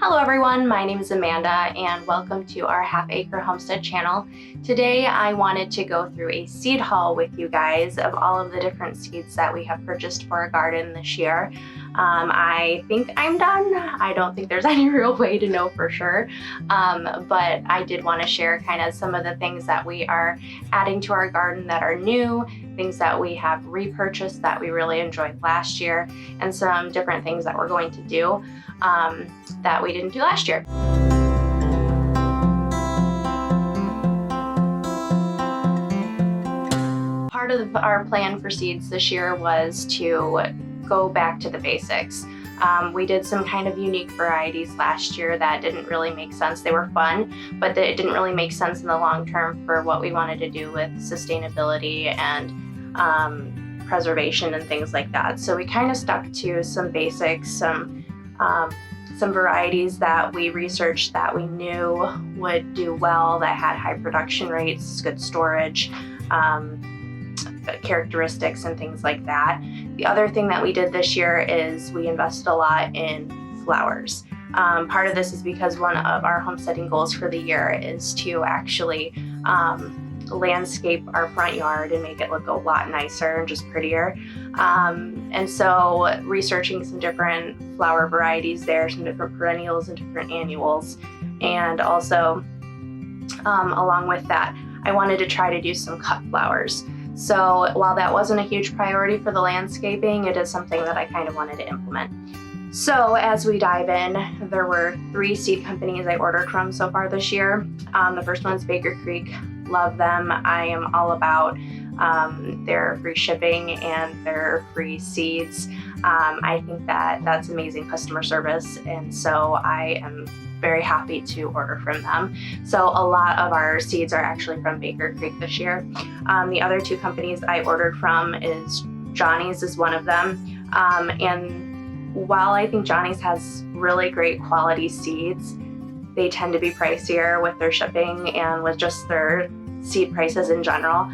Hello everyone, my name is Amanda and welcome to our Half Acre Homestead channel. Today I wanted to go through a seed haul with you guys of all of the different seeds that we have purchased for our garden this year. I think I'm done. I don't think there's any real way to know for sure, but I did want to share kind of some of the things that we are adding to our garden that are new, things that we have repurchased that we really enjoyed last year, and some different things that we're going to do that we didn't do last year. Part of our plan for seeds this year was to go back to the basics. We did some kind of unique varieties last year that didn't really make sense. They were fun, but it didn't really make sense in the long term for what we wanted to do with sustainability and preservation and things like that. So we kind of stuck to some basics, some varieties that we researched that we knew would do well, that had high production rates, good storage, characteristics and things like that. The other thing that we did this year is we invested a lot in flowers. Part of this is because one of our homesteading goals for the year is to actually landscape our front yard and make it look a lot nicer and just prettier. And so researching some different flower varieties there, some different perennials and different annuals. And also along with that, I wanted to try to do some cut flowers. So while that wasn't a huge priority for the landscaping, it is something that I kind of wanted to implement. So as we dive in, there were 3 seed companies I ordered from so far this year. The first one's Baker Creek. Love them. I am all about their free shipping and their free seeds. I think that that's amazing customer service, and so I am very happy to order from them. So a lot of our seeds are actually from Baker Creek this year. The other 2 companies I ordered from is Johnny's is one of them. And while I think Johnny's has really great quality seeds, they tend to be pricier with their shipping and with just their seed prices in general.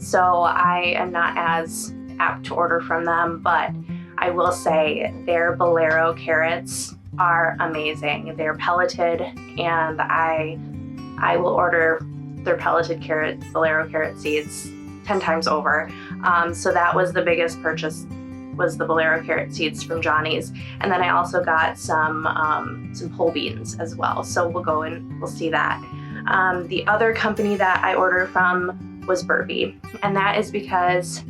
So I am not as apt to order from them, but I will say their Bolero carrots are amazing. They're pelleted, and I will order their pelleted Bolero carrot seeds 10 times over. So that was the biggest purchase, was the Bolero carrot seeds from Johnny's. And then I also got some pole beans as well. So we'll go and we'll see that. The other company that I ordered from was Burby, and that is because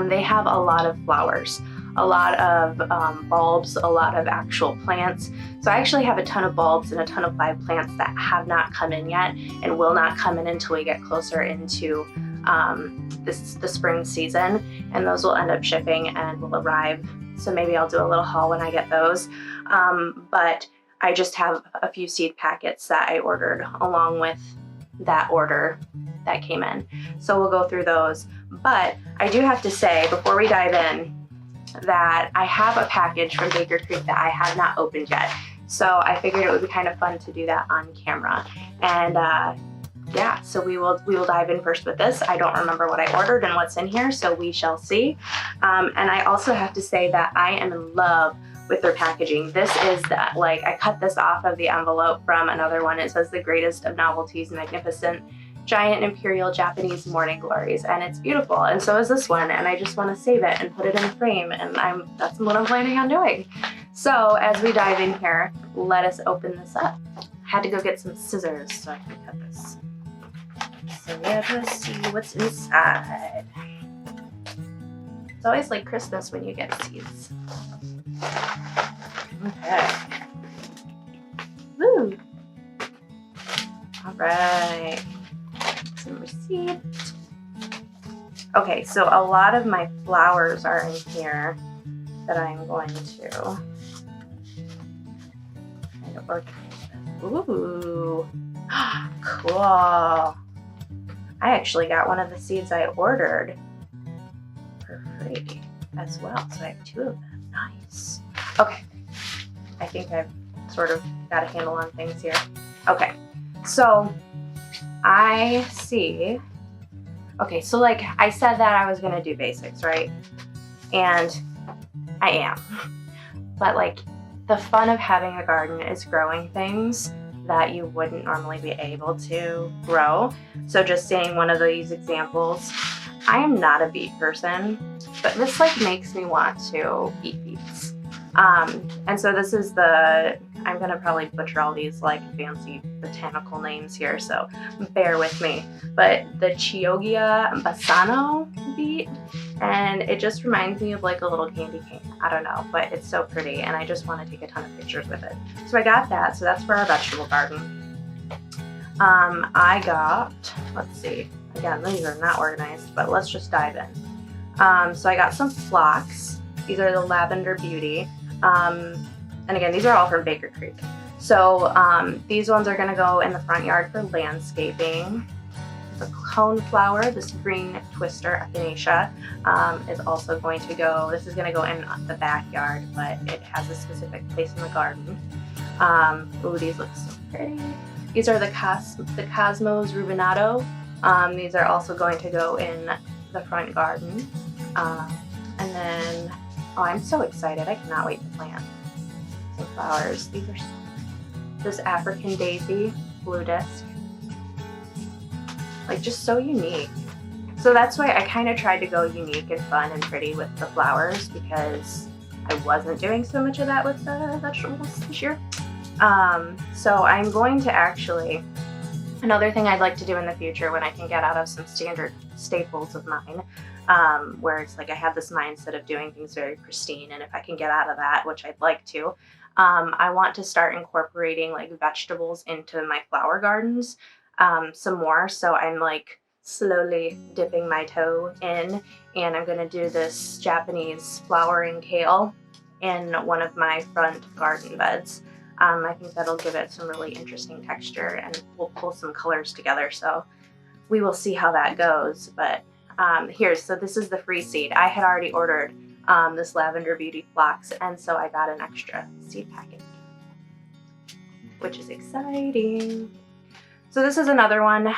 they have a lot of flowers, a lot of bulbs, a lot of actual plants. So I actually have a ton of bulbs and a ton of live plants that have not come in yet and will not come in until we get closer into the spring season, and those will end up shipping and will arrive. So maybe I'll do a little haul when I get those. But I just have a few seed packets that I ordered along with that order that came in. So we'll go through those. But I do have to say, before we dive in, that I have a package from Baker Creek that I have not opened yet. So I figured it would be kind of fun to do that on camera. And yeah, so we will dive in first with this. I don't remember what I ordered and what's in here, so we shall see. And I also have to say that I am in love with their packaging. This is that, like, I cut this off of the envelope from another one. It says the greatest of novelties, magnificent giant imperial Japanese morning glories, and it's beautiful, and so is this one, and I just want to save it and put it in a frame, and that's what I'm planning on doing. So as we dive in here, let us open this up. I had to go get some scissors so I can cut this. So let us see what's inside. It's always like Christmas when you get seeds. Okay. Woo! All right. Some receipt. Okay, so a lot of my flowers are in here that I'm going to kind of organize. Ooh, cool. I actually got one of the seeds I ordered for free as well, so I have 2 of them. Nice. Okay, I think I've sort of got a handle on things here. Okay, so I see. Okay, so like I said that I was gonna do basics, right? And I am. But like the fun of having a garden is growing things that you wouldn't normally be able to grow. So just seeing one of these examples, I am not a beet person, but this like makes me want to eat beets. And so this is I'm gonna probably butcher all these like fancy botanical names here, so bear with me. But the Chioggia Bassano beet, and it just reminds me of like a little candy cane. I don't know, but it's so pretty, and I just want to take a ton of pictures with it. So I got that, so that's for our vegetable garden. I got, let's see, again, these are not organized, but let's just dive in. So I got some phlox. These are the Lavender Beauty. And again, these are all from Baker Creek. So these ones are gonna go in the front yard for landscaping. The coneflower, this green twister, echinacea, is also going to go, this is gonna go in the backyard, but it has a specific place in the garden. Ooh, these look so pretty. These are the Cosmos Rubinato. These are also going to go in the front garden. And then, oh, I'm so excited. I cannot wait to plant some flowers. These are so pretty. This African daisy, blue disc. Like just so unique. So that's why I kind of tried to go unique and fun and pretty with the flowers, because I wasn't doing so much of that with the vegetables this year. So I'm going to actually, another thing I'd like to do in the future when I can get out of some standard staples of mine, where it's like I have this mindset of doing things very pristine, and if I can get out of that, which I'd like to, I want to start incorporating like vegetables into my flower gardens some more. So I'm like slowly dipping my toe in, and I'm gonna do this Japanese flowering kale in one of my front garden beds. I think that'll give it some really interesting texture, and we'll pull some colors together, so we will see how that goes. But so this is the free seed. I had already ordered this Lavender Beauty Phlox, and so I got an extra seed packet, which is exciting. So this is another one.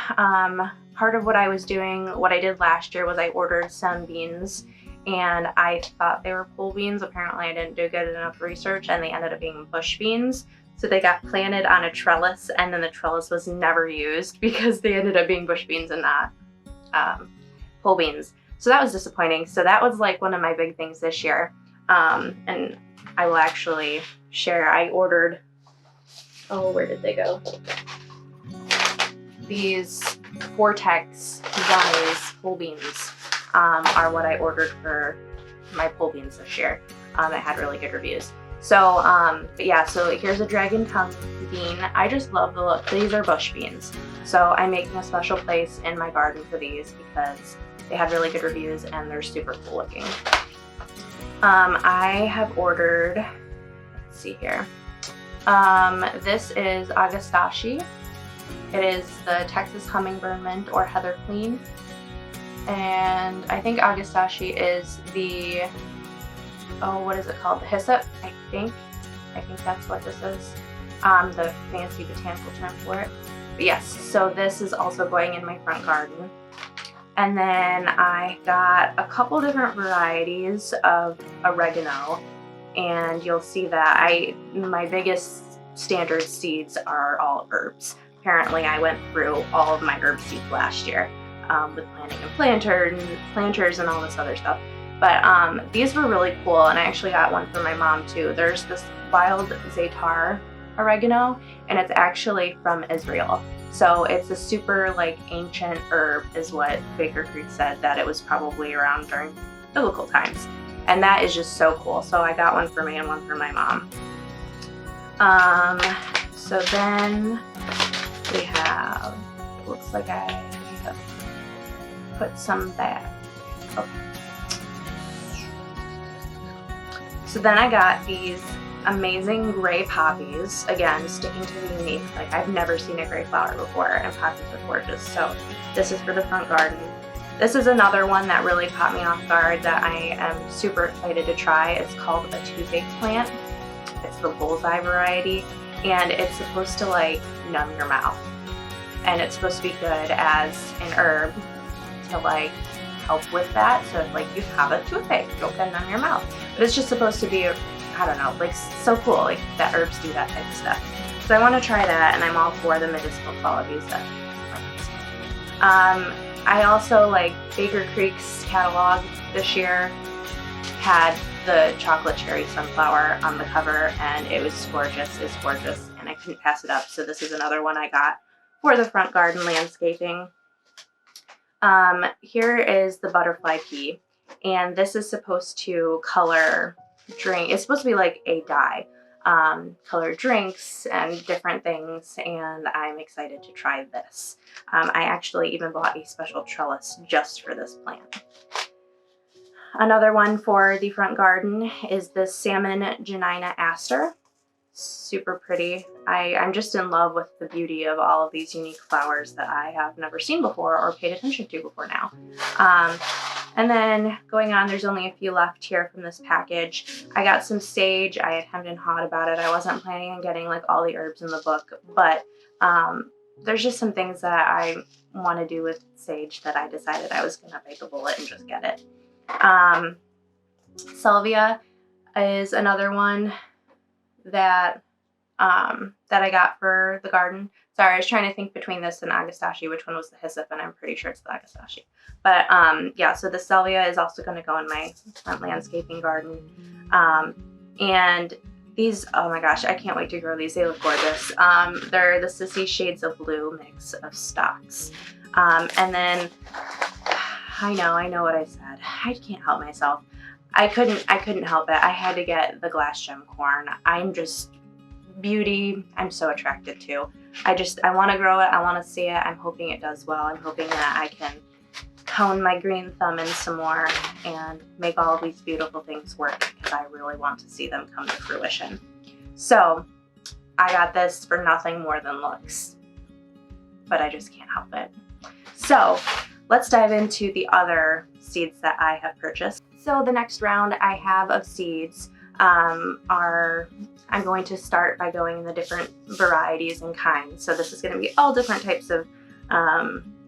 Part of what I was doing, what I did last year was I ordered some beans, and I thought they were pole beans. Apparently I didn't do good enough research, and they ended up being bush beans. So they got planted on a trellis, and then the trellis was never used because they ended up being bush beans and not pole beans. So that was disappointing. So that was like one of my big things this year. And I will actually share, I ordered, oh, where did they go? These Vortex Johnny's pole beans are what I ordered for my pole beans this year. It had really good reviews. So, but yeah, so here's a dragon tongue bean. I just love the look. These are bush beans. So I'm making a special place in my garden for these because they had really good reviews and they're super cool looking. I have ordered, let's see here. This is Agastache. It is the Texas Hummingbird Mint or Heather Clean. And I think Agastache is the, oh, what is it called? The hyssop, I think that's what this is. The fancy botanical term for it. But yes, so this is also going in my front garden. And then I got a couple different varieties of oregano, and you'll see that my biggest standard seeds are all herbs. Apparently I went through all of my herb seeds last year with planting and planters and all this other stuff. But these were really cool, and I actually got one for my mom too. There's this wild za'atar oregano, and it's actually from Israel. So it's a super like ancient herb is what Baker Creek said, that it was probably around during biblical times. And that is just so cool. So I got one for me and one for my mom. So then we have, it looks like I have put some back. Okay. So then I got these amazing gray poppies. Again, sticking to the unique. Like I've never seen a gray flower before, and poppies are gorgeous. So this is for the front garden. This is another one that really caught me off guard that I am super excited to try. It's called a toothache plant. It's the bullseye variety, and it's supposed to like numb your mouth. And it's supposed to be good as an herb to like help with that. So if like you have a toothache, go and numb your mouth. But it's just supposed to be, I don't know, like so cool, like that herbs do that type of stuff. So I want to try that, and I'm all for the medicinal qualities that I also like Baker Creek's catalog this year had the chocolate cherry sunflower on the cover, and it was gorgeous. It's gorgeous, and I couldn't pass it up. So this is another one I got for the front garden landscaping. Here is the butterfly pea, and this is supposed to color drink. It's supposed to be like a dye, color drinks and different things, and I'm excited to try this. I actually even bought a special trellis just for this plant. Another one for the front garden is this Salmon Janina Aster. Super pretty. I'm just in love with the beauty of all of these unique flowers that I have never seen before or paid attention to before now. And then going on, there's only a few left here from this package. I got some sage. I had hemmed and hawed about it. I wasn't planning on getting like all the herbs in the book, but there's just some things that I want to do with sage that I decided I was going to bite the bullet and just get it. Salvia is another one that that I got for the garden. Sorry, I was trying to think between this and agastache, which one was the hyssop, and I'm pretty sure it's the agastache. But yeah, so the salvia is also going to go in my front landscaping garden. And these, oh my gosh, I can't wait to grow these. They look gorgeous. They're the Sissy Shades of Blue mix of stocks. And then I know what I said. I can't help myself. I couldn't help it. I had to get the glass gem corn. I'm just beauty. I'm so attracted to. I want to grow it. I want to see it. I'm hoping it does well. I'm hoping that I can hone my green thumb in some more and make all of these beautiful things work, because I really want to see them come to fruition. So I got this for nothing more than looks, but I just can't help it. So let's dive into the other seeds that I have purchased. So the next round I have of seeds I'm going to start by going in the different varieties and kinds. So this is going to be all different types of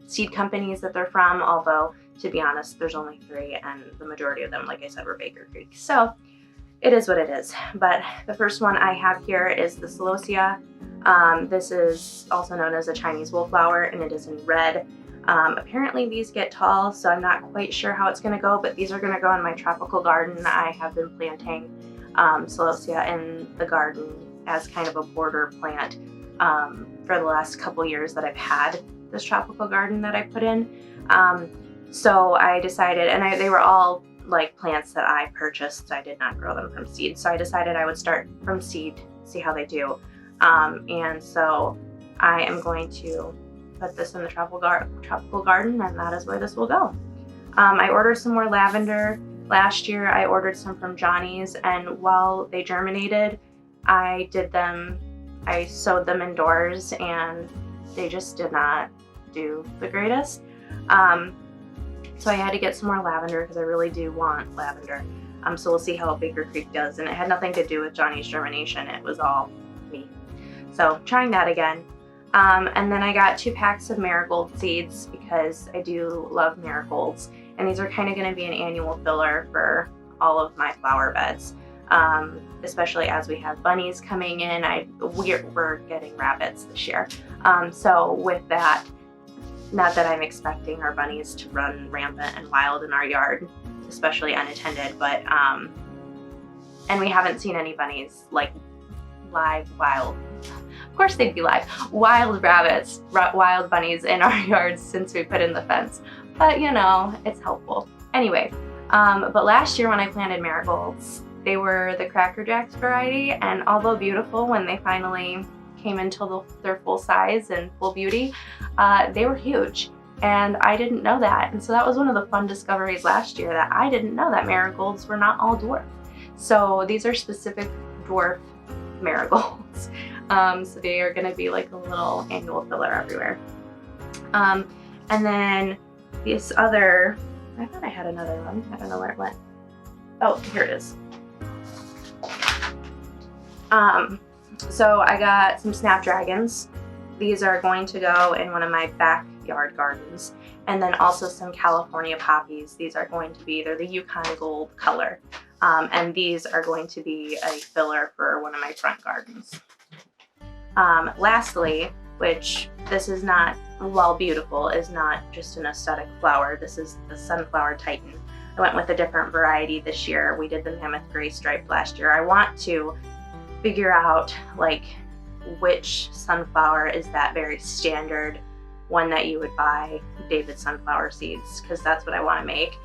seed companies that they're from, although to be honest, there's only 3, and the majority of them, like I said, were Baker Creek. So it is what it is. But the first one I have here is the celosia. This is also known as a Chinese wallflower, and it is in red. Apparently these get tall, so I'm not quite sure how it's going to go, but these are going to go in my tropical garden. I have been planting celosia in the garden as kind of a border plant for the last couple years that I've had this tropical garden that I put in. So I decided, and they were all like plants that I purchased. I did not grow them from seed. So I decided I would start from seed, see how they do. And so I am going to put this in the tropical garden, and that is where this will go. I ordered some more lavender. Last year I ordered some from Johnny's, and while they germinated, I sowed them indoors, and they just did not do the greatest. So I had to get some more lavender because I really do want lavender. So we'll see how Baker Creek does, and it had nothing to do with Johnny's germination. It was all me. So trying that again. And then I got 2 packs of marigold seeds because I do love marigolds, and these are kind of going to be an annual filler for all of my flower beds, especially as we have bunnies coming in. We're getting rabbits this year, so with that, not that I'm expecting our bunnies to run rampant and wild in our yard, especially unattended, but and we haven't seen any bunnies like live wild. Of course they'd be live. Wild rabbits, wild bunnies in our yards since we put in the fence. But you know, it's helpful. Anyway, but last year when I planted marigolds, they were the Cracker Jacks variety, and although beautiful when they finally came into their full size and full beauty, they were huge. And I didn't know that. And so that was one of the fun discoveries last year, that I didn't know that marigolds were not all dwarf. So these are specific dwarf marigolds. So they are going to be like a little annual filler everywhere. And then this other, I thought I had another one. I don't know where it went. Oh, here it is. So I got some snapdragons. These are going to go in one of my backyard gardens. And then also some California poppies. These are going to be, they're the Yukon Gold color. And these are going to be a filler for one of my front gardens. Lastly, which this is not, while beautiful, is not just an aesthetic flower. This is the Sunflower Titan. I went with a different variety this year. We did the Mammoth Gray Stripe last year. I want to figure out like which sunflower is that very standard one that you would buy David sunflower seeds, because that's what I want to make.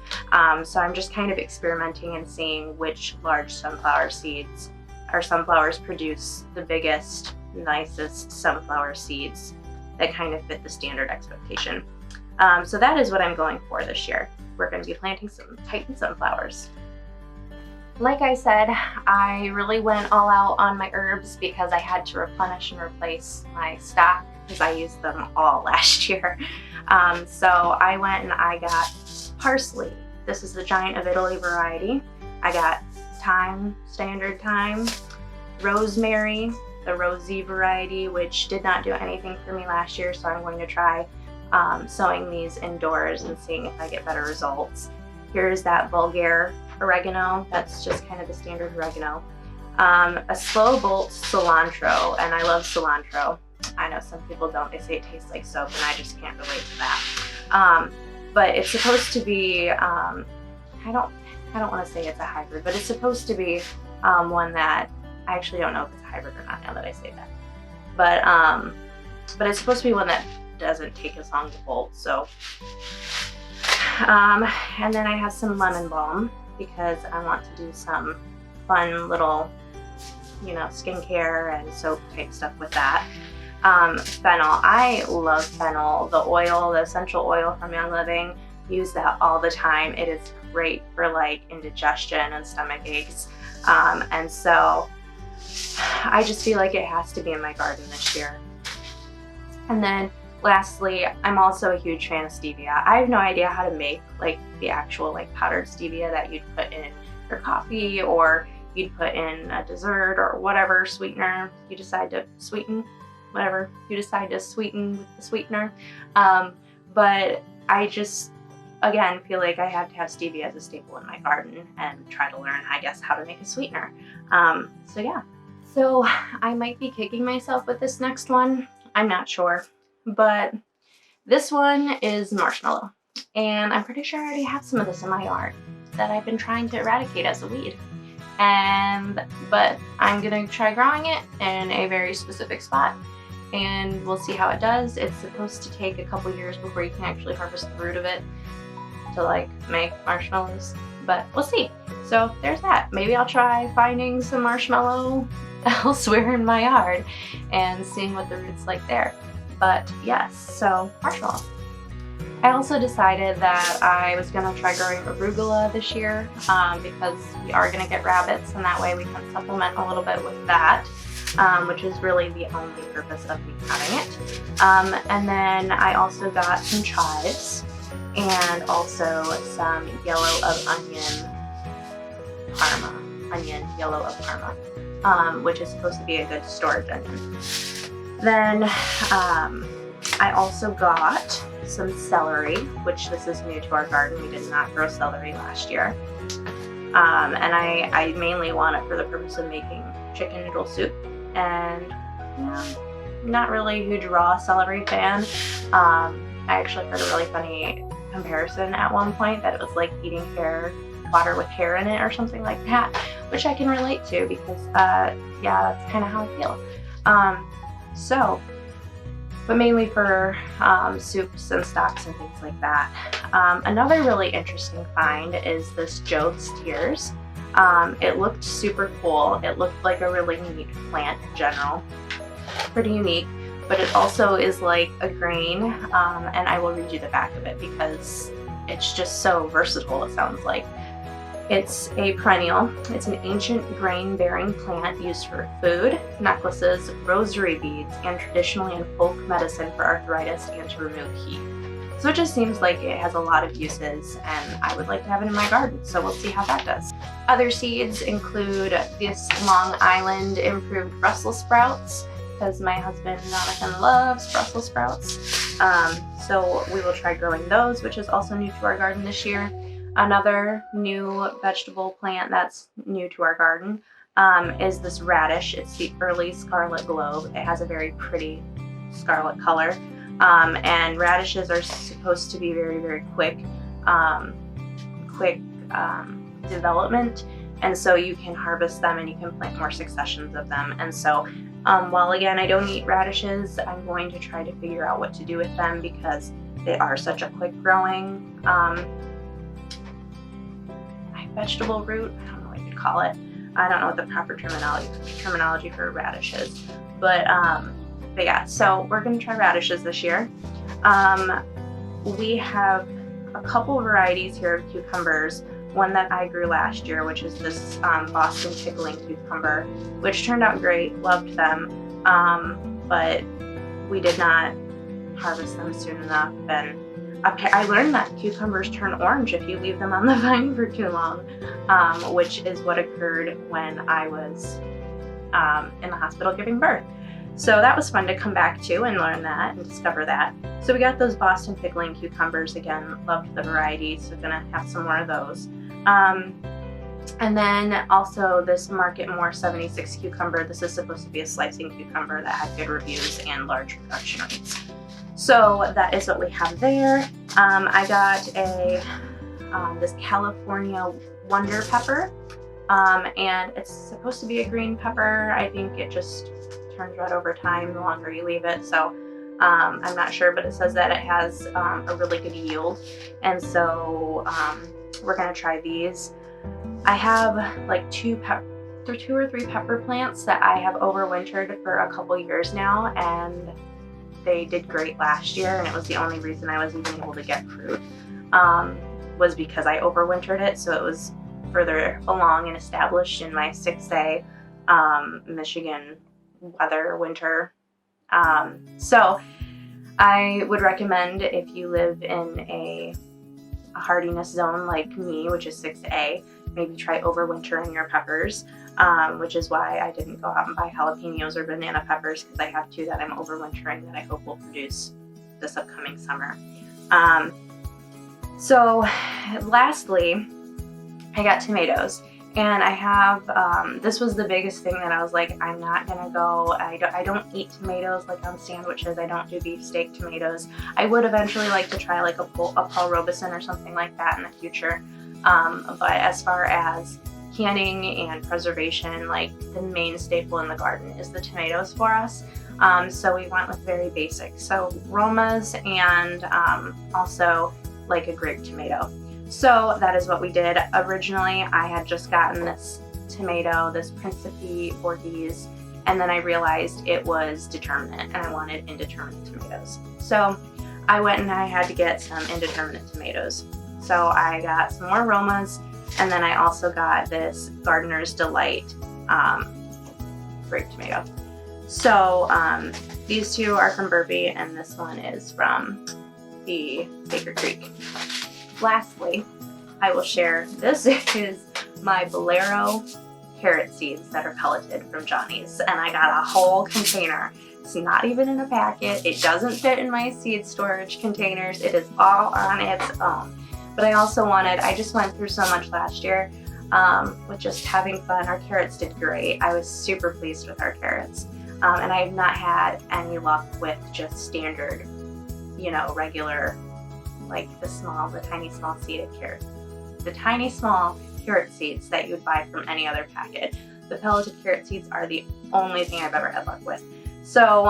So I'm just kind of experimenting and seeing which large sunflower seeds or sunflowers produce the biggest, nicest sunflower seeds that kind of fit the standard expectation. So that is what I'm going for this year. We're going to be planting some Titan sunflowers. Like I said, I really went all out on my herbs because I had to replenish and replace my stock because I used them all last year. So I went and I got parsley. This is the Giant of Italy variety. I got thyme, standard thyme, rosemary, the rosy variety, which did not do anything for me last year, so I'm going to try sowing these indoors and seeing if I get better results. Here's that vulgare oregano. That's just kind of the standard oregano. A slow bolt cilantro, and I love cilantro. I know some people don't. They say it tastes like soap, and I just can't relate to that. But it's supposed to be, I don't want to say it's a hybrid, but it's supposed to be one that, I actually don't know if it's a hybrid or not now that I say that. But it's supposed to be one that doesn't take as long to bolt. So, and then I have some lemon balm because I want to do some fun little, skincare and soap type stuff with that. Fennel. I love fennel. The oil, the essential oil from Young Living, use that all the time. It is great for like indigestion and stomach aches. And so I just feel like it has to be in my garden this year. And then lastly, I'm also a huge fan of stevia. I have no idea how to make like the actual like powdered stevia that you'd put in your coffee or you'd put in a dessert or whatever sweetener you decide to sweeten, whatever you decide to sweeten with the sweetener. But I just, again, feel like I have to have stevia as a staple in my garden and try to learn, I guess, how to make a sweetener. So yeah. So I might be kicking myself with this next one. I'm not sure. But this one is marshmallow. And I'm pretty sure I already have some of this in my yard that I've been trying to eradicate as a weed. But I'm gonna try growing it in a very specific spot and we'll see how it does. It's supposed to take a couple years before you can actually harvest the root of it to like make marshmallows, but we'll see. So there's that. Maybe I'll try finding some marshmallow elsewhere in my yard and seeing what the root's like there. But yes, so marshmallow. I also decided that I was gonna try growing arugula this year because we are gonna get rabbits and that way we can supplement a little bit with that, which is really the only purpose of me having it. And then I also got some chives and also some yellow of onion Parma, yellow of Parma, which is supposed to be a good storage onion. Then I also got some celery, which this is new to our garden. We did not grow celery last year. And I mainly want it for the purpose of making chicken noodle soup. And not really a huge raw celery fan. I actually heard a really funny comparison at one point that it was like eating water with hair in it or something like that, which I can relate to because yeah, that's kind of how I feel. But mainly for soups and stocks and things like that. Another really interesting find is this Jove's Tears. It looked super cool. It looked like a really neat plant in general. Pretty unique, but it also is like a grain, and I will read you the back of it because it's just so versatile, it sounds like. It's a perennial. It's an ancient grain-bearing plant used for food, necklaces, rosary beads, and traditionally in folk medicine for arthritis and to remove heat. So it just seems like it has a lot of uses and I would like to have it in my garden, so we'll see how that does. Other seeds include this Long Island improved Brussels sprouts, because my husband Jonathan loves Brussels sprouts. So we will try growing those, which is also new to our garden this year. Another new vegetable plant that's new to our garden is this radish. It's the early Scarlet globe. It has a very pretty scarlet color. And radishes are supposed to be very, very quick development. And so you can harvest them and you can plant more successions of them. And so while again, I don't eat radishes, I'm going to try to figure out what to do with them because they are such a quick growing vegetable root. I don't know what you'd call it. I don't know what the proper terminology for radish is. But yeah, so we're going to try radishes this year. We have a couple varieties here of cucumbers. One that I grew last year, which is this Boston Pickling cucumber, which turned out great, loved them, but we did not harvest them soon enough. And I learned that cucumbers turn orange if you leave them on the vine for too long, which is what occurred when I was in the hospital giving birth. So that was fun to come back to and learn that and discover that. So we got those Boston Pickling cucumbers again, loved the variety, so gonna have some more of those. And then also this Marketmore 76 cucumber. This is supposed to be a slicing cucumber that had good reviews and large production rates. So that is what we have there. I got this California Wonder Pepper, and it's supposed to be a green pepper. I think it just turns red over time the longer you leave it. So I'm not sure, but it says that it has a really good yield. And so we're gonna try these. I have like two or three pepper plants that I have overwintered for a couple years now, and they did great last year, and it was the only reason I was even able to get fruit was because I overwintered it. So it was further along and established in my 6A Michigan winter. So I would recommend, if you live in a hardiness zone like me, which is 6A, maybe try overwintering your peppers, which is why I didn't go out and buy jalapenos or banana peppers, because I have two that I'm overwintering that I hope will produce this upcoming summer. So lastly, I got tomatoes. And I have, this was the biggest thing that I was like, I'm not gonna go, I don't eat tomatoes like on sandwiches. I don't do beefsteak tomatoes. I would eventually like to try like a Paul Robeson or something like that in the future. But as far as canning and preservation, like the main staple in the garden is the tomatoes for us. So we went with very basic. So Romas and also like a grape tomato. So that is what we did. Originally, I had just gotten this tomato, this Principe Borghese, and then I realized it was determinate and I wanted indeterminate tomatoes. So I went and I had to get some indeterminate tomatoes. So I got some more Romas, and then I also got this Gardener's Delight grape tomato. So these two are from Burpee, and this one is from the Baker Creek. Lastly, I will share, this is my Bolero carrot seeds that are pelleted from Johnny's, and I got a whole container. It's not even in a packet. It doesn't fit in my seed storage containers. It is all on its own. But I also wanted, I just went through so much last year with just having fun. Our carrots did great. I was super pleased with our carrots. And I have not had any luck with just standard, regular, like the tiny small seeded carrot. The tiny small carrot seeds that you would buy from any other packet. The pelleted carrot seeds are the only thing I've ever had luck with. So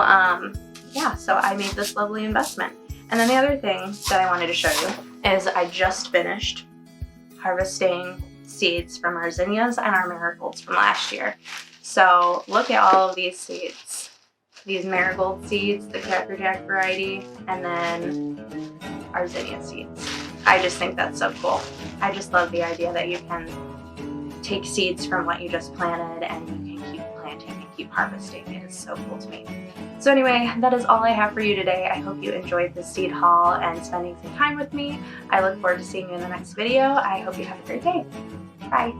yeah, so I made this lovely investment. And then the other thing that I wanted to show you is I just finished harvesting seeds from our zinnias and our marigolds from last year. So look at all of these seeds. These marigold seeds, the Cracker Jack variety, and then our zinnia seeds. I just think that's so cool. I just love the idea that you can take seeds from what you just planted and you can keep planting and keep harvesting. It is so cool to me. So anyway, that is all I have for you today. I hope you enjoyed this seed haul and spending some time with me. I look forward to seeing you in the next video. I hope you have a great day. Bye.